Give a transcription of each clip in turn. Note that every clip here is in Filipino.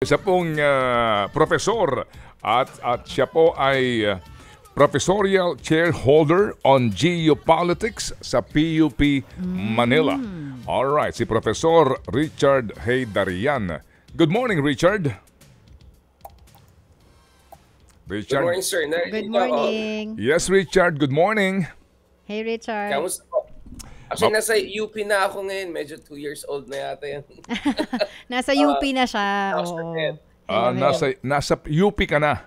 Isa pong profesor at siya po ay professorial chair holder on geopolitics sa PUP Manila. All right, si Professor Richard Heydarian. Good morning, Richard. Good morning, sir. Good morning. Yes, Richard. Good morning. Hey, Richard. Kamusta po? Actually, nasa UP na ako ngayon. Medyo 2 years old na yata yan. Nasa UP na siya. Nasa Oo. Ted. Nasa UP ka na.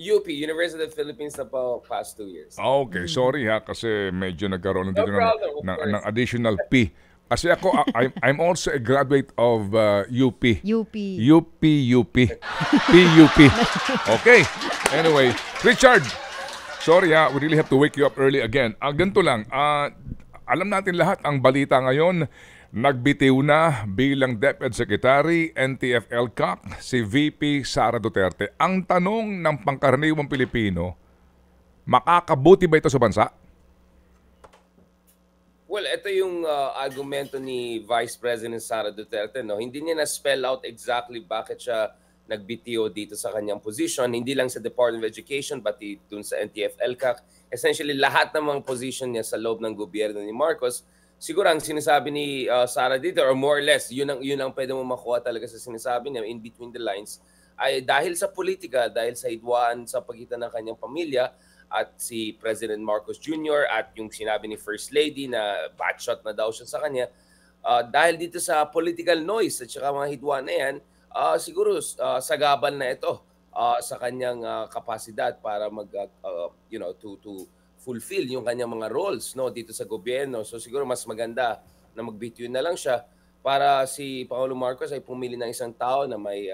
UP, University of the Philippines na po past 2 years. Okay, sorry ha kasi medyo nagkaroon dito problem, of ng course. additional P. Kasi ako, I'm also a graduate of UP. UP. UP. PUP. Okay. Anyway, Richard, sorry ha, we really have to wake you up early again. Ganito lang, alam natin lahat ang balita ngayon, nagbitiw na bilang DepEd Secretary, NTF-ELCAC, si VP Sara Duterte. Ang tanong ng pangkaraniwang Pilipino, makakabuti ba ito sa bansa? Well, ito yung argumento ni Vice President Sara Duterte. No? Hindi niya na-spell out exactly bakit siya nagbitiyo dito sa kanyang position. Hindi lang sa Department of Education, pati dun sa NTF-ELCAC. Essentially, lahat ng mga position niya sa loob ng gobyerno ni Marcos, siguro ang sinasabi ni Sara dito, or more or less, yun ang pwede mo makuha talaga sa sinasabi niya in between the lines, ay dahil sa politika, dahil sa hidwaan sa pagitan ng kanyang pamilya, at si President Marcos Jr. at yung sinabi ni First Lady na batshot na daw siya sa kanya, dahil dito sa political noise at saka mga hidwaan na yan, siguro sagabal na ito sa kanyang kapasidad para to fulfill yung kanyang mga roles dito sa gobyerno. So siguro mas maganda na magbitiw na lang siya para si Pangulo Marcos ay pumili ng isang tao na may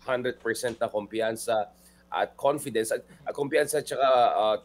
100% na kumpiyansa at confidence at kumpiyansa at saka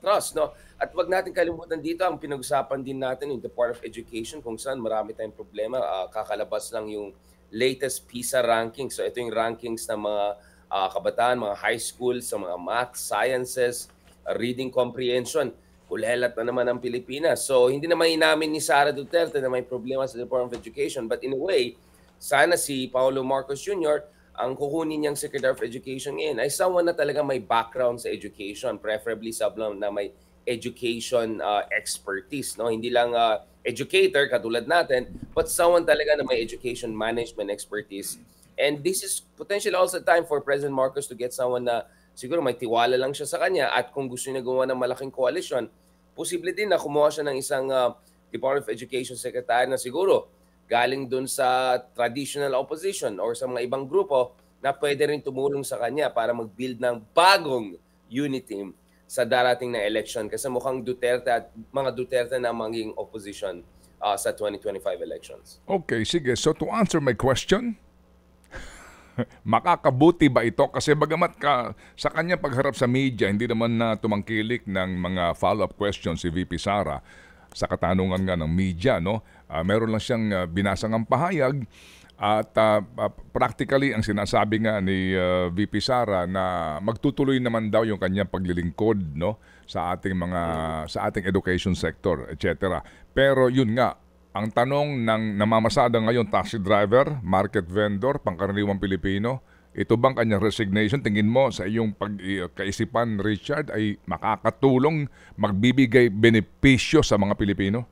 trust. At wag natin kalimutan dito ang pinag-usapan din natin yung Department of Education kung saan marami tayong problema. Kakalabas lang yung latest PISA rankings. So ito yung rankings ng mga kabataan, mga high school sa mga math, sciences, reading comprehension. Kulelat na naman ang Pilipinas. So hindi naman inamin ni Sara Duterte na may problema sa Department of Education. But in a way, sana si Paulo Marcos Jr., ang kukunin niyang Secretary of Education ngayon ay someone na talaga may background sa education, preferably someone na may education expertise. Hindi lang educator katulad natin, but someone talaga na may education management expertise. And this is potentially also time for President Marcos to get someone na siguro may tiwala lang siya sa kanya at kung gusto niya gumawa ng malaking coalition, posible din na kumuha siya ng isang Department of Education Secretary na siguro galing dun sa traditional opposition or sa mga ibang grupo na pwede rin tumulong sa kanya para mag-build ng bagong unit team sa darating na election kasi mukhang Duterte at mga Duterte na maging opposition sa 2025 elections. Okay, sige. So to answer my question, makakabuti ba ito? Kasi bagamat sa kanya pagharap sa media, hindi naman na tumangkilik ng mga follow-up questions si VP Sara sa katanungan nga ng media. Meron lang siyang binasangang pahayag at practically ang sinasabi nga ni VP Sara na magtutuloy naman daw yung kanyang paglilingkod sa ating education sector, etc. Pero yun nga, ang tanong ng namamasada ngayon, taxi driver, market vendor, pangkaraniwang Pilipino, ito bang kanyang resignation, tingin mo sa iyong pagkaisipan, Richard, ay makakatulong, magbibigay benepisyo sa mga Pilipino?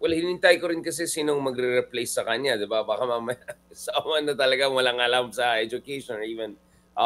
Well, hinintay ko rin kasi sinong magre-replace sa kanya, di ba? Baka mamaya someone na talaga walang alam sa education or even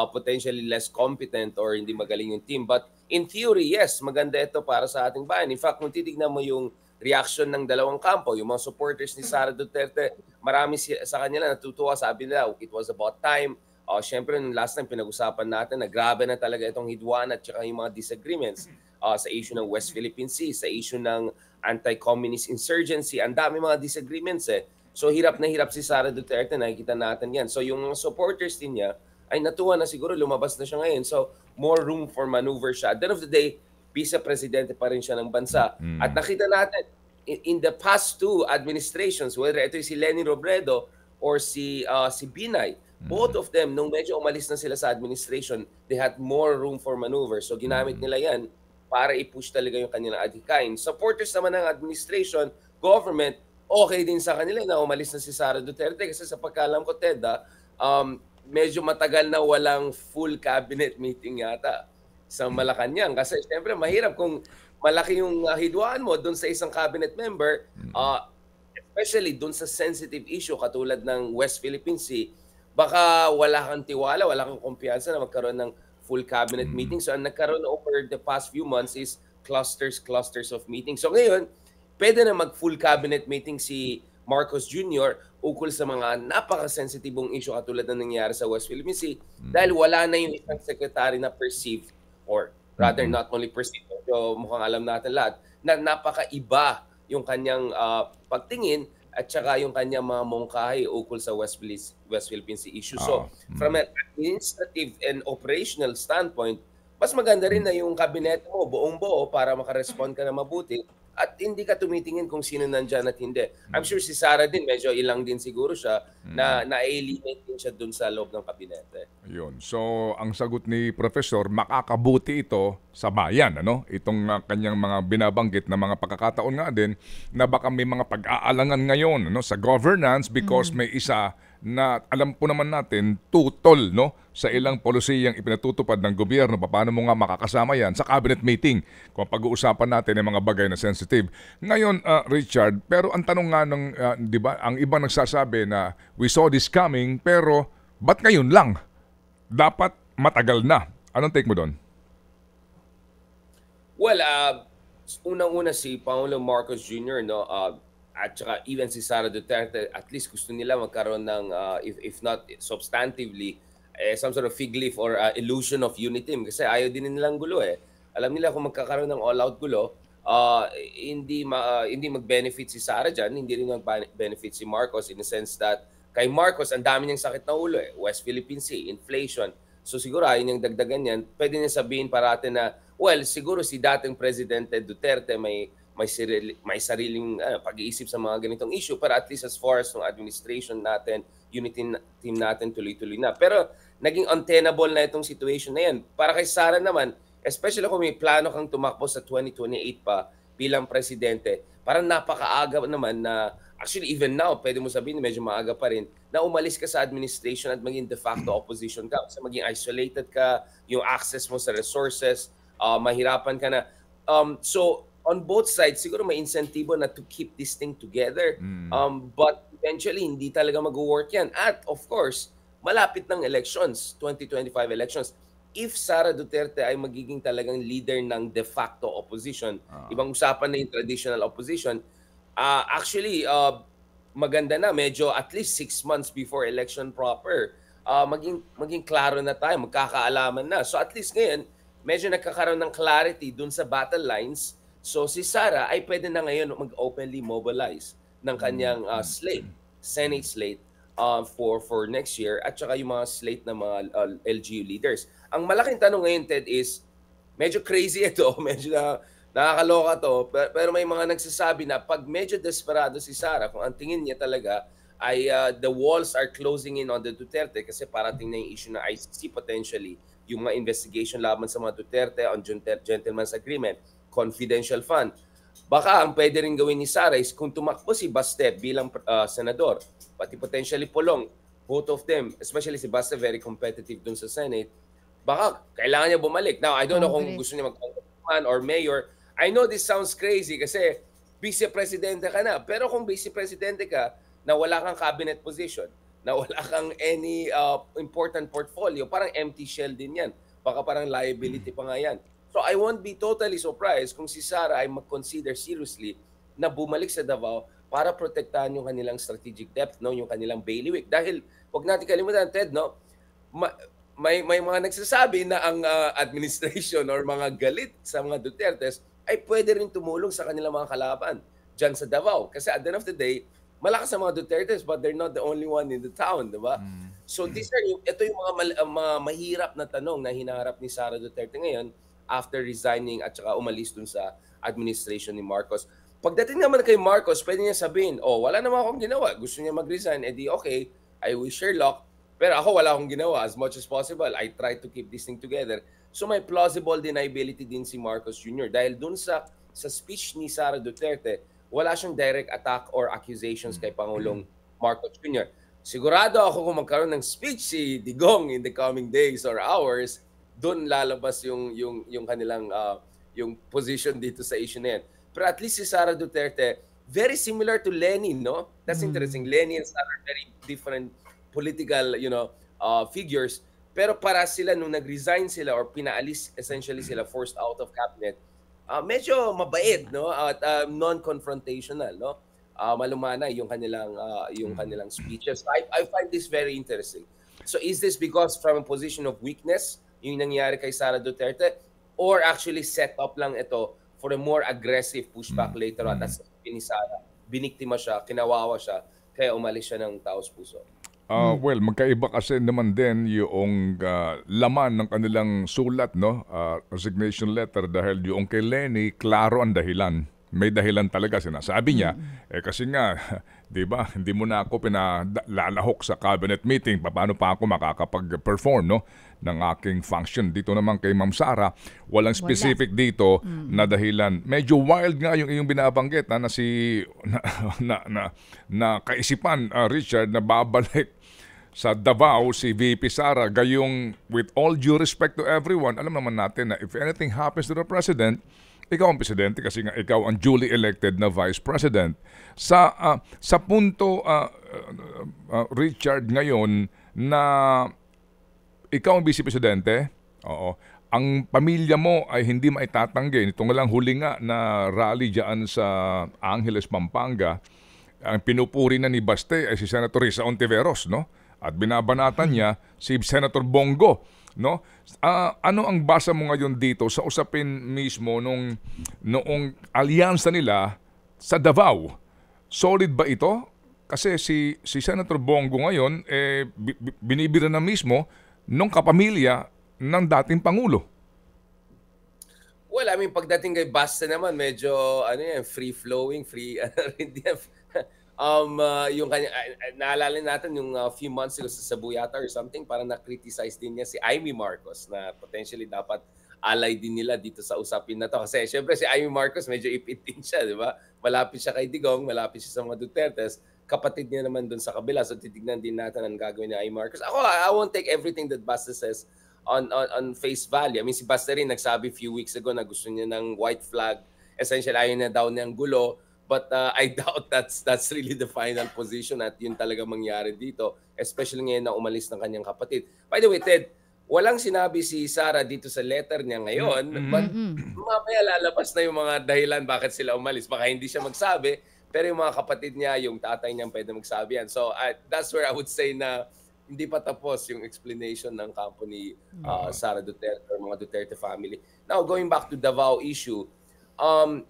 potentially less competent or hindi magaling yung team. But in theory, yes, maganda ito para sa ating bayan. In fact, kung titignan mo yung reaction ng dalawang kampo, yung mga supporters ni Sara Duterte, marami sa kanila natutuwa, sabi nila, it was about time. Siyempre, nung last time pinag-usapan natin na grabe na talaga itong hidwaan at saka yung mga disagreements sa issue ng West Philippine Sea, sa issue ng anti-communist insurgency. Ang dami mga disagreements So hirap na hirap si Sara Duterte, nakikita natin yan. So yung mga supporters din niya ay natuwa na siguro lumabas na siya ngayon. So more room for maneuver siya. At the end of the day, vice-presidente pa rin siya ng bansa. At nakita natin, in the past two administrations, whether ito si Leni Robredo or si Binay, both of them, nung medyo umalis na sila sa administration, they had more room for maneuver. So ginamit nila yan para i-push talaga yung kanilang adhikain. Supporters naman ng administration, government, okay din sa kanila na umalis na si Sara Duterte kasi sa pagkaalam ko, Ted, medyo matagal na walang full cabinet meeting yata sa Malacanang. Kasi siyempre mahirap kung malaki yung hidwaan mo doon sa isang cabinet member, especially doon sa sensitive issue katulad ng West Philippine Sea, baka wala kang tiwala, wala kang kumpiyansa na magkaroon ng full cabinet meeting. So ang nagkaroon over the past few months is clusters of meetings. So ngayon, pwede na mag-full cabinet meeting si Marcos Jr. ukol sa mga napaka-sensitibong issue katulad ng nangyari sa West Philippine Sea dahil wala na yung isang secretary na perceived or rather not only perceived, so mukhang alam natin lahat, na napaka-iba yung kanyang pagtingin at saka yung kanyang mga mungkahi ukol sa West Philippine Sea issue. So from an administrative and operational standpoint, mas maganda rin na yung kabinet mo buong buo para makarespond ka na mabuti at hindi ka tumitingin kung sino nandyan at hindi. I'm sure si Sara din, medyo ilang din siguro siya na na-alienate din siya dun sa loob ng kabinete. Yun. So, ang sagot ni Professor, makakabuti ito sa bayan, ano? Itong kanyang mga binabanggit na mga pagkakataon nga din na baka may mga pag-aalangan ngayon, ano, sa governance because may isa na alam po naman natin tutol, no, sa ilang polisiyang ipinatutupad ng gobyerno. Paano mo nga makakasama yan sa cabinet meeting kung pag-uusapan natin ng mga bagay na sensitive. Ngayon, Richard, pero ang tanong nga ng, di ba, ang iba nagsasabi na we saw this coming, pero ba't ngayon lang? Dapat matagal na. Anong take mo doon? Well, unang-una si Pangulong Marcos Jr., no, at saka even si Sara Duterte, at least gusto nila magkaroon ng, if not substantively, some sort of fig leaf or illusion of unity. Kasi ayaw din nilang gulo eh. Alam nila kung magkakaroon ng all-out gulo, hindi mag-benefit si Sara dyan, hindi rin mag-benefit si Marcos in the sense that kay Marcos, ang dami niyang sakit na ulo eh. West Philippine Sea, inflation. So siguro ayaw niyang dagdagan yan. Pwede niya sabihin parate na, well, siguro si dating Presidente Duterte may sariling pag-iisip sa mga ganitong issue, pero at least as far as ng administration natin, unity team natin tuloy-tuloy na. Pero naging untenable na itong situation na yan. Para kay Sara naman, especially kung may plano kang tumakbo sa 2028 pa bilang presidente, parang napakaaga naman na, actually even now, pwede mo sabihin medyo maaga pa rin, na umalis ka sa administration at maging de facto opposition ka. Kasi maging isolated ka, yung access mo sa resources, mahirapan ka na. So, on both sides, siguro may insentibo na to keep this thing together. But eventually, hindi talaga mag-work yan. At of course, malapit ng elections, 2025 elections. If Sara Duterte ay magiging talagang leader ng de facto opposition, ibang usapan na yung traditional opposition, actually, maganda na, medyo at least 6 months before election proper, maging klaro na tayo, magkakaalaman na. So at least ngayon, medyo nagkakaroon ng clarity dun sa battle lines. So si Sara ay pwede na ngayon mag-openly mobilize ng kanyang slate, Senate slate for next year at saka yung mga slate ng mga LGU leaders. Ang malaking tanong ngayon, Ted, is medyo crazy ito, medyo nakakaloka to, pero may mga nagsasabi na pag medyo desperado si Sara, kung ang tingin niya talaga ay the walls are closing in on the Duterte kasi parating na yung issue na ICC potentially, yung mga investigation laban sa mga Duterte on gentleman's agreement, confidential fund. Baka ang pwede rin gawin ni Sara is kung tumakbo si Baste bilang senador, pati potentially Pulong, both of them, especially si Baste very competitive dun sa Senate, baka kailangan niya bumalik. Now, I don't know kung gusto niya mag-congressman or mayor. I know this sounds crazy kasi vice-presidente ka na. Pero kung vice-presidente ka na wala kang cabinet position, na wala kang any important portfolio, parang empty shell din yan. Baka parang liability pa nga yan. So I won't be totally surprised kung si Sara ay mag-consider seriously na bumalik sa Davao para protektahan yung kanilang strategic depth, no, yung kanilang bailiwick. Dahil, wag natin kalimutan, Ted, no, may mga nagsasabi na ang administration or mga galit sa mga Dutertes ay pwede rin tumulong sa kanilang mga kalaban dyan sa Davao. Kasi at the end of the day, malakas ang mga Dutertes but they're not the only one in the town, di ba? So ito yung mga mahirap na tanong na hinaharap ni Sara Duterte ngayon after resigning at saka umalis dun sa administration ni Marcos. Pagdating naman kay Marcos, pwede niya sabihin, wala naman akong ginawa. Gusto niya mag-resign, edi okay, I wish her luck. Pero ako wala akong ginawa. As much as possible, I try to keep this thing together. So may plausible deniability din si Marcos Jr. Dahil dun sa speech ni Sara Duterte, wala siyang direct attack or accusations kay Pangulong Marcos Jr. sigurado ako kung magkaroon ng speech si Digong in the coming days or hours, doon lalabas yung kanilang yung position dito sa issue na yan. Pero at least si Sara Duterte, very similar to Lenin, no? That's interesting. Lenin and Sara are very different political, figures. Pero para sila, nung nag-resign sila or pinaalis, essentially sila forced out of cabinet, medyo mabait, no? At non-confrontational, no? Malumana yung kanilang speeches. I find this very interesting. So is this because from a position of weakness yung nangyari kay Sara Duterte, or actually set up lang ito for a more aggressive pushback later on? At ni Sara, biniktima siya, kinawawa siya, kaya umalis siya ng taos puso. Well, magkaiba kasi naman din yung laman ng kanilang sulat, no? Resignation letter, dahil yung kay Lenny, klaro ang dahilan. May dahilan talaga, sinasabi niya. Kasi nga, di ba, hindi mo na ako pinalalahok sa cabinet meeting. Paano pa ako makakapag-perform, no, ng aking function? Dito naman kay Ma'am Sara, walang specific dito na dahilan. Medyo wild nga yung iyong binabanggit na kaisipan, Richard, na babalik sa Davao si VP Sara. Gayong, with all due respect to everyone, alam naman natin na if anything happens to the President, ikaw ang presidente kasi nga ikaw ang duly elected na vice president. Sa punto, Richard, ngayon na ikaw ang vice presidente, ang pamilya mo ay hindi maitatanggi. Ito nga lang huli nga na rally dyan sa Angeles, Pampanga, ang pinupuri na ni Baste ay si Senator Risa Ontiveros, no? At binabanatan niya si Senator Bongo, no? Ano ang basa mo ngayon dito sa usapin mismo noong alyansa nila sa Davao? Solid ba ito? Kasi si Senator Bongo ngayon binibira na mismo nung kapamilya ng dating pangulo. Well, I mean, pagdating kay Basta naman, medyo free flowing, hindi yung kanya, naalala natin yung few months ago sa Cebu yata or something, parang na-criticize din niya si Amy Marcos na potentially dapat alay din nila dito sa usapin na to. Kasi syempre si Amy Marcos medyo ipit din siya, di ba? Malapit siya kay Digong, malapit siya sa mga Dutertes, kapatid niya naman dun sa kabila. So titignan din natin ang gagawin ni Amy Marcos. I won't take everything that Basta says on face value. I mean, si Basta rin nagsabi few weeks ago na gusto niya ng white flag. Essentially, ayaw na daw niyang gulo. But I doubt that's really the final position at yun talaga mangyari dito. Especially ngayon na umalis ng kanyang kapatid. By the way, Ted, walang sinabi si Sara dito sa letter niya ngayon. But mamaya lalabas na yung mga dahilan bakit sila umalis. Baka hindi siya magsabi, pero yung mga kapatid niya, yung tatay niya pwede magsabi yan. So that's where I would say na hindi pa tapos yung explanation ng kampo ni Sara Duterte or mga Duterte family. Now, going back to Davao issue,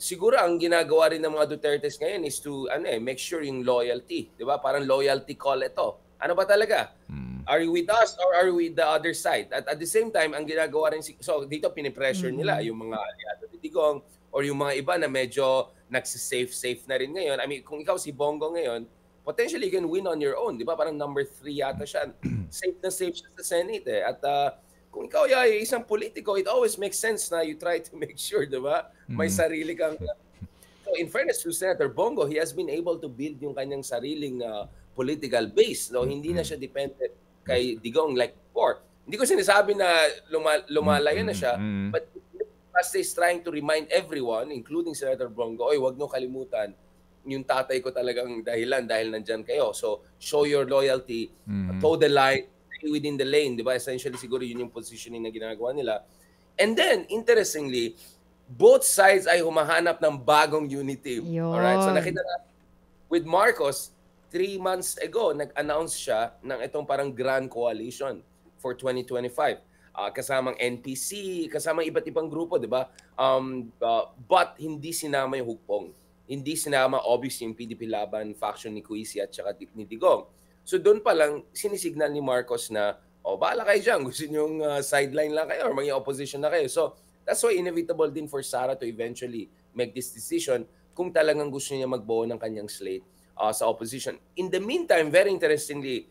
siguro ang ginagawa rin ng mga Dutertes ngayon is to make sure yung loyalty, 'di ba? Parang loyalty call ito. Ano ba talaga? Are you with us or are you with the other side? At the same time, ang ginagawa rin so dito pinipressure nila yung mga aliado ni Digong or yung mga iba na medyo nagsi-safe na rin ngayon. I mean, kung ikaw si Bongo ngayon, potentially you can win on your own, 'di ba? Parang number 3 yata siya. Safe na safe siya sa Senate eh. At kung ikaw ay isang politiko, it always makes sense na you try to make sure, di ba? May sarili kang... So in fairness to Senator Bongo, he has been able to build yung kanyang sariling political base. No? Hindi na siya dependent kay Digong like before. Hindi ko sinasabi na lumalaya na siya, but Basta is trying to remind everyone, including Senator Bongo, oy, wag nyo kalimutan, yung tatay ko talagang dahilan dahil nandyan kayo. So show your loyalty, toe the line, within the lane, di ba? Essentially, siguro yun yung positioning na ginagawa nila. And then, interestingly, both sides ay humahanap ng bagong unity. Alright? So nakita na, with Marcos, 3 months ago, nag-announce siya ng itong parang grand coalition for 2025. Kasamang NPC, kasamang iba't ibang grupo, di ba? But hindi sinama yung hugpong. Hindi sinama, obviously, yung PDP Laban faction ni Cuisi at saka ni Digong. So doon pa lang, sinisignal ni Marcos na, bahala kayo dyan, gusto nyo sideline lang kayo or maging opposition na kayo. So that's why inevitable din for Sara to eventually make this decision kung talagang gusto niya magbuo ng kanyang slate sa opposition. In the meantime, very interestingly,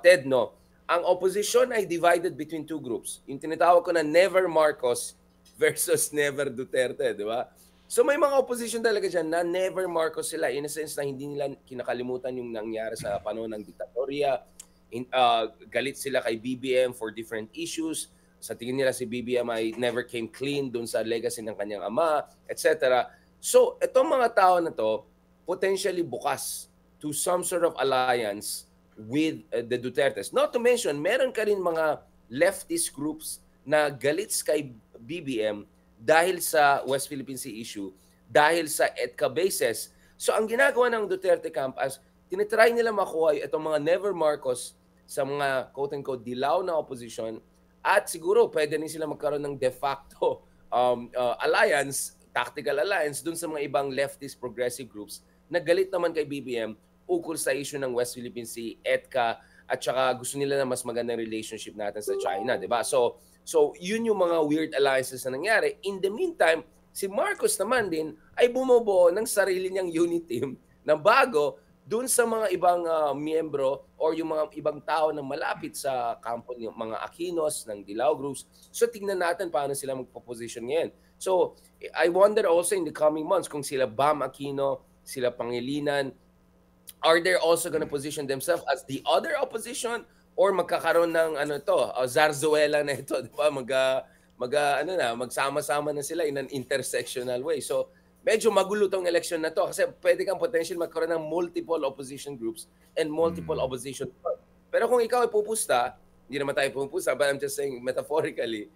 Ted, no, ang opposition ay divided between two groups. Yung tinatawag ko na Never Marcos versus Never Duterte, di ba? So may mga opposition talaga dyan na never Marcos sila. In a sense na hindi nila kinakalimutan yung nangyari sa panahon ng diktatorya. Galit sila kay BBM for different issues. Sa tingin nila si BBM ay never came clean dun sa legacy ng kanyang ama, etc. So itong mga tao na to, potentially bukas to some sort of alliance with the Dutertes. Not to mention, meron ka rin mga leftist groups na galits kay BBM dahil sa West Philippine Sea issue, dahil sa EDCA bases. So ang ginagawa ng Duterte camp as tinitry nila makuha itong mga never Marcos sa mga quote-unquote dilaw na opposition at siguro pwede rin sila magkaroon ng de facto alliance, tactical alliance dun sa mga ibang leftist progressive groups na galit naman kay BBM ukol sa issue ng West Philippine Sea, EDCA, at saka gusto nila na mas magandang relationship natin sa China, di ba? So yun yung mga weird alliances na nangyari. In the meantime, si Marcos naman din ay bumubuo ng sarili niyang unit team na bago dun sa mga ibang miyembro or yung mga ibang tao na malapit sa kampo ng mga Aquinos, ng Dilaw groups. So tingnan natin paano sila magpo-position ngayon. So I wonder also in the coming months kung sila Bam Aquino, sila Pangilinan, are they also going to position themselves as the other opposition or magkakaroon ng Zarzuela na ito, di ba? Magsama-sama na sila in an intersectional way. So medyo magulo tong election na to kasi pwede kang potential magkaroon ng multiple opposition groups and multiple opposition. Pero kung ikaw ay pupusta, hindi naman tayo pupusta, but I'm just saying metaphorically,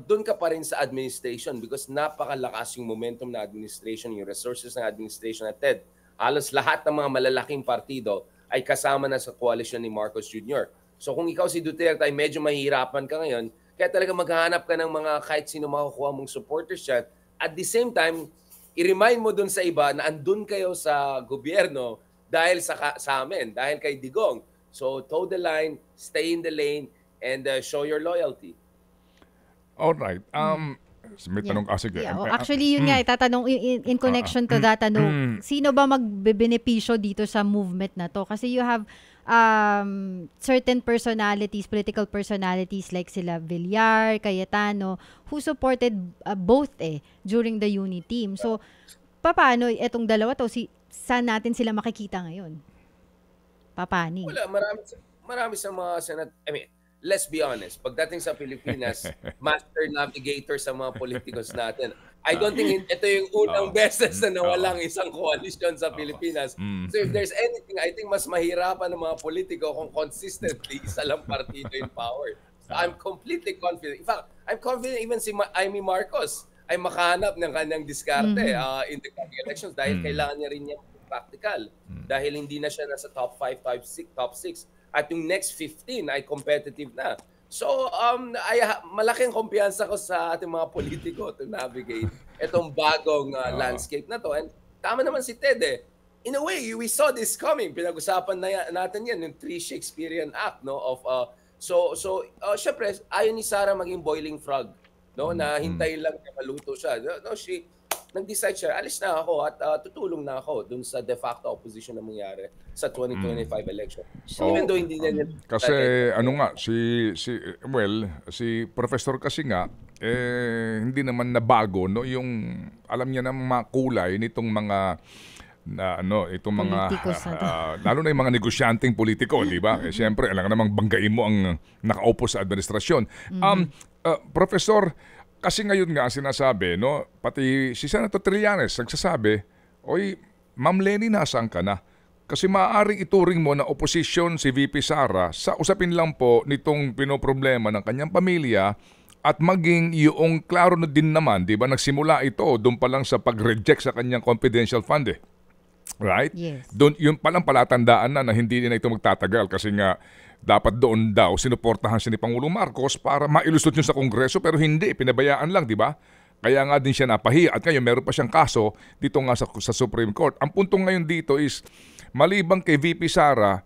doon ka pa rin sa administration because napakalakas yung momentum na administration, yung resources ng administration at TED. Halos lahat ng mga malalaking partido ay kasama na sa koalisyon ni Marcos Jr. So kung ikaw si Duterte ay medyo mahihirapan ka ngayon, kaya talaga maghahanap ka ng mga kahit sino makukuha mong supporters dyan. At the same time, i-remind mo dun sa iba na andun kayo sa gobyerno dahil sa amin, dahil kay Digong. So toe the line, stay in the lane, and show your loyalty. Alright. May tanong sige. Yeah. Actually, yun nga, itatanong in connection to that, sino ba magbebenepisyo dito sa movement na to? Kasi you have certain personalities, political personalities like sila Villar, Cayetano, who supported both during the unity team. So, paano etong dalawa to? Saan natin sila makikita ngayon? Papani? Wala, marami sa mga let's be honest, pagdating sa Pilipinas, master navigator sa mga politikos natin. I don't think ito yung unang beses na nawalang isang koalisyon sa Pilipinas. So if there's anything, I think mas mahirapan ng mga politiko kung consistently isa lang partido in power. So I'm completely confident. In fact, I'm confident even si Amy Marcos ay makahanap ng kanyang diskarte in the coming elections dahil kailangan niya rin niya practical. Dahil hindi na siya nasa top 5, top 6. At yung next 15 ay competitive na. So, malaking kumpiyansa ko sa ating mga politiko to navigate itong bagong landscape na to. And tama naman si Ted In a way, we saw this coming. Pinag-usapan natin yan, yung Three Shakespearean Act, no? Syempre, ayaw ni Sarah maging boiling frog, no? Na hintayin lang na maluto siya. No, nag-decide siya, alis na ako at tutulong na ako dun sa de facto opposition na mangyari sa 2025 election. So, even though hindi niya... Kasi si Professor kasi nga, hindi naman nabago, no? Yung alam niya ng mga kulay nitong mga itong mga lalo na yung mga negosyanteng politiko, di ba? Siyempre, alam ka namang banggain mo ang nakaupo sa administrasyon. Professor, kasi ngayon nga sinasabi, no, pati si Senator Trillanes nagsasabi, oy, Ma'am Lenny, nasaan ka na? Kasi maaaring ituring mo na oposisyon si VP Sara sa usapin lang po nitong pinoproblema ng kanyang pamilya at maging yung klaro na din naman, di ba, nagsimula ito doon pa lang sa pag-reject sa kanyang confidential fund Right? Yes. Doon, yun palang palatandaan na hindi na ito magtatagal kasi nga dapat doon daw sinuportahan siya ni Pangulong Marcos para mailusot yun sa Kongreso pero hindi, pinabayaan lang, di ba? Kaya nga din siya napahiya at ngayon meron pa siyang kaso dito nga sa Supreme Court. Ang punto ngayon dito is, malibang kay VP Sara,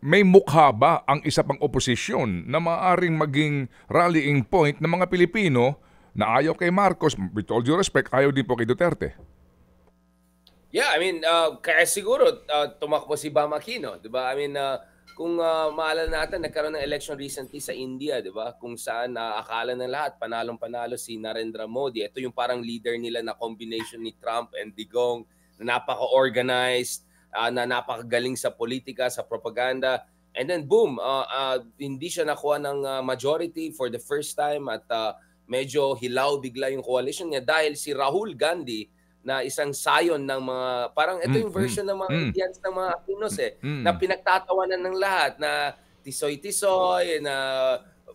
may mukha ba ang isa pang oposisyon na maaaring maging rallying point ng mga Pilipino na ayaw kay Marcos, with all due respect, ayaw din po kay Duterte? Yeah, I mean, kaya siguro tumakbo si Bam Aquino, di ba? I mean, kung maalala natin, nagkaroon ng election recently sa India, di ba? Kung saan akala ng lahat, panalong-panalo si Narendra Modi. Ito yung parang leader nila na combination ni Trump and Digong, na napaka-organized, na napakagaling sa politika, sa propaganda. And then boom, hindi siya nakuha ng majority for the first time at medyo hilaw bigla yung coalition niya dahil si Rahul Gandhi na isang sayon ng mga, parang ito yung version ng mga Indians ng mga Aquinos na pinagtatawanan ng lahat, na tisoy-tisoy, na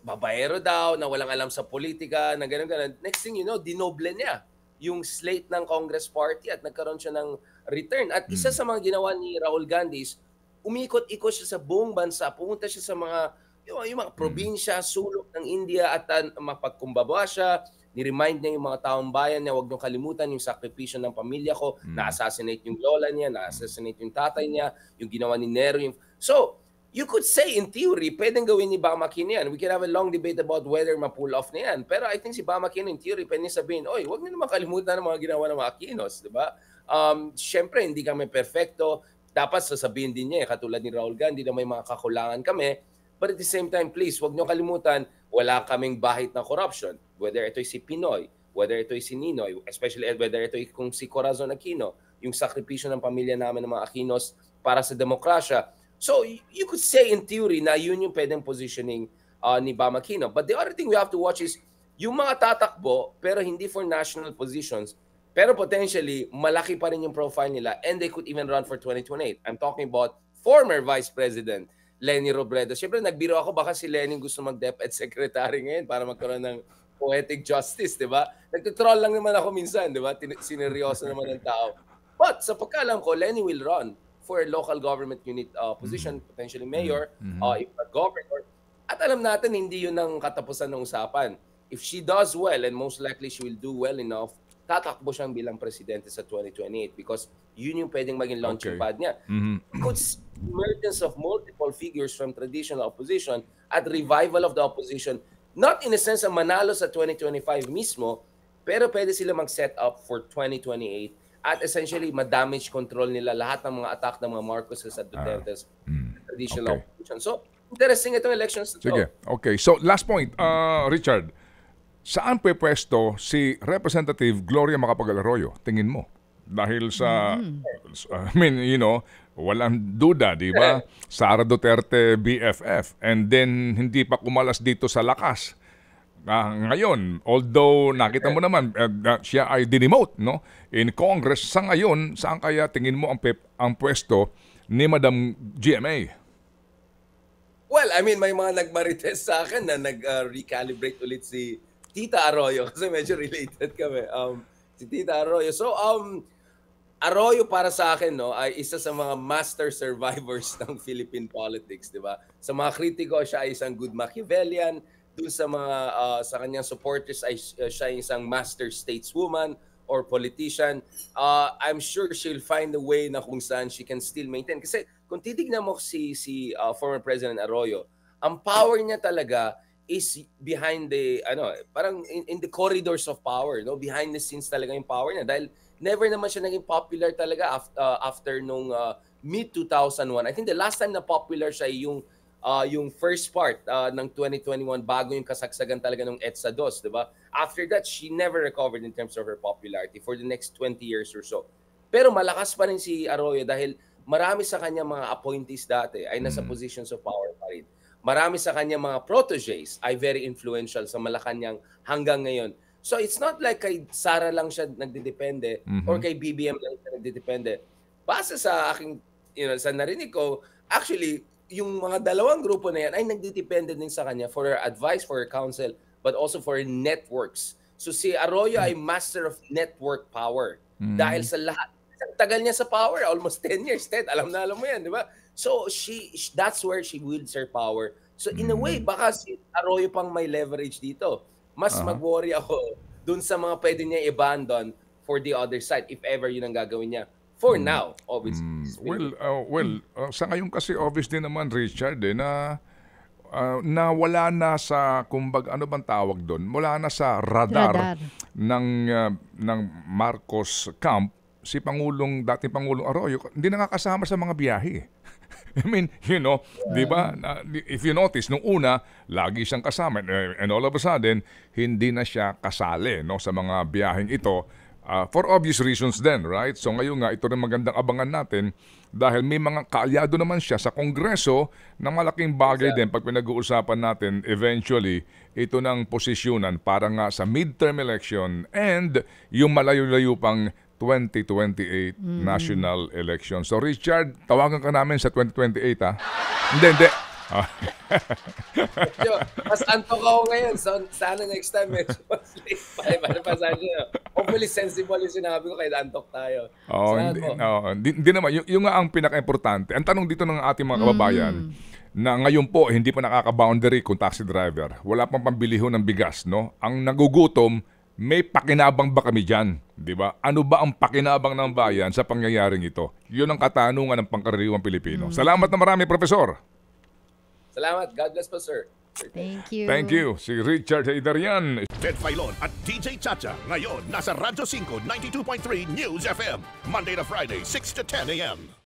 babaero daw, na walang alam sa politika, na gano'n-gano'n. Next thing you know, dinoble niya yung slate ng Congress Party at nagkaroon siya ng return. At isa sa mga ginawa ni Rahul Gandhi is umikot-ikot siya sa buong bansa, pumunta siya sa mga yung mga probinsya, sulok ng India at mapagkumbaba siya. Ni-remind niya yung mga taong bayan niya, huwag niyong kalimutan yung sakripisyo ng pamilya ko, na-assassinate yung lola niya, na-assassinate yung tatay niya, yung ginawa ni Nero. So, you could say in theory, pwedeng gawin ni Bamakin yan. We can have a long debate about whether ma-pull off na yan. Pero I think si Bamakin in theory, pwedeng sabihin, oy, huwag niyo naman kalimutan ng mga ginawa ng mga Aquinos, di ba? Siyempre, hindi kami perfecto. Dapat sasabihin din niya, katulad ni Rahul Gandhi, na may mga kakulangan kami. But at the same time, please, huwag niyo kalimutan, wala kaming bahit na corruption. Whether ito'y si Pinoy, whether ito'y si Ninoy, especially whether ito'y kung si Corazon Aquino, yung sakripisyo ng pamilya namin ng mga Aquinos para sa demokrasya. So, you could say in theory na yun yung pwedeng positioning ni Bam Aquino. But the other thing we have to watch is yung mga tatakbo, pero hindi for national positions, pero potentially, malaki pa rin yung profile nila and they could even run for 2028. I'm talking about former Vice President Leni Robredo. Siyempre, nagbiro ako, baka si Leni gusto mag-DepEd Secretary ngayon para magkaroon ng poetic justice, di ba? Nagtutroll lang naman ako minsan, di ba? Sineryoso naman ng tao. But sa pagkaalam ko, Leni will run for a local government unit position, potentially mayor, if not governor. At alam natin, hindi yun ang katapusan ng usapan. If she does well, and most likely she will do well enough, tatakbo siyang bilang presidente sa 2028 because yun yung pwedeng maging launching pad niya. Could emergence of multiple figures from traditional opposition at revival of the opposition, not in a sense na manalo sa 2025 mismo, pero pwede sila mag-set up for 2028 at essentially ma-damage control nila lahat ng mga attack ng mga Marcoses at Duterte's traditional opposition. So, interesting itong elections na to. Sige, okay. So, last point, Richard, saan pwesto si Representative Gloria Macapagal-Arroyo, tingin mo? Dahil sa, I mean, you know, walang duda, di ba? Sara Duterte, BFF. And then, hindi pa kumalas dito sa lakas. Ngayon, although nakita mo naman, siya ay dinemote, no? In Congress, sa ngayon, saan kaya tingin mo ang pwesto ni Madam GMA? Well, I mean, may mga nagmarites sa akin na nag-recalibrate ulit si Tita Arroyo kasi medyo related kami. Si Tita Arroyo. So, Arroyo para sa akin, no, ay isa sa mga master survivors ng Philippine politics, di ba? Sa mga kritiko, siya ay isang good Machiavellian. Doon sa mga sa kanyang supporters ay siya ay isang master stateswoman or politician. I'm sure she'll find a way na kung saan she can still maintain. Kasi kung titignan mo si former President Arroyo, ang power niya talaga is behind the parang in the corridors of power, no, behind the scenes talaga yung power niya dahil never naman siya naging popular talaga after nung mid 2001. I think the last time na popular siya yung first part ng 2021 bago yung kasagsagan talaga ng EDSA 2, di ba? After that, she never recovered in terms of her popularity for the next 20 years or so. Pero malakas pa rin si Arroyo dahil marami sa kanya mga appointees dati ay nasa positions of power pa rin. Marami sa kanya mga proteges ay very influential sa Malacanang hanggang ngayon. So it's not like kay Sara lang siya nagdedepende or kay BBM lang siya nagdedepende. Base sa aking, sa narinig ko, actually, yung mga dalawang grupo na yan ay nagdedepende din sa kanya for her advice, for her counsel, but also for her networks. So si Arroyo ay master of network power. Dahil sa lahat. Tagal niya sa power, almost 10 years. Alam mo yan, di ba? So that's where she wields her power. So in a way, baka si Arroyo pang may leverage dito. Mas mag-worry ako dun sa mga pwede niya i-abandon for the other side if ever yun ang gagawin niya. For now, obviously. Sa ngayon kasi obvious din naman, Richard, na wala na sa, kumbaga, ano bang tawag doon? Wala na sa radar. ng Marcos camp si dating Pangulong Arroyo, hindi nakakasama sa mga biyahe. I mean, di ba? If you notice, nung una, lagi siyang kasama. And all of a sudden, hindi na siya kasali sa mga biyaheng ito. For obvious reasons then, right? So ngayon nga, ito rin magandang abangan natin dahil may mga kaalyado naman siya sa Kongreso na malaking bagay din pag pinag-uusapan natin eventually ito ng posisyonan para nga sa midterm election and yung malayo-layo pang 2028 national election. So Richard, tawagan ka namin sa 2028 ha? Hindi. Mas antok ako ngayon. So, sana next time medyo mas late pa. Hopefully sensible yung sinabi ko kahit antok tayo. Hindi naman. Yung nga ang pinaka-importante. Ang tanong dito ng ating mga kababayan, na ngayon po hindi pa nakaka-boundary kung taxi driver. Wala pang pambili ho ng bigas, no? Ang nagugutom, may pakinabang ba kami dyan? Di ba? Ano ba ang pakinabang ng bayan sa pangyayaring ito? Yun ang katanungan ng pangkaraniwang Pilipino. Salamat na marami, Profesor. Salamat. God bless po, sir. Thank you. Thank you. Si Richard Heydarian. Ted Filon at DJ Chacha. Ngayon, nasa Radyo 5, 92.3 News FM. Monday to Friday, 6 to 10 a.m.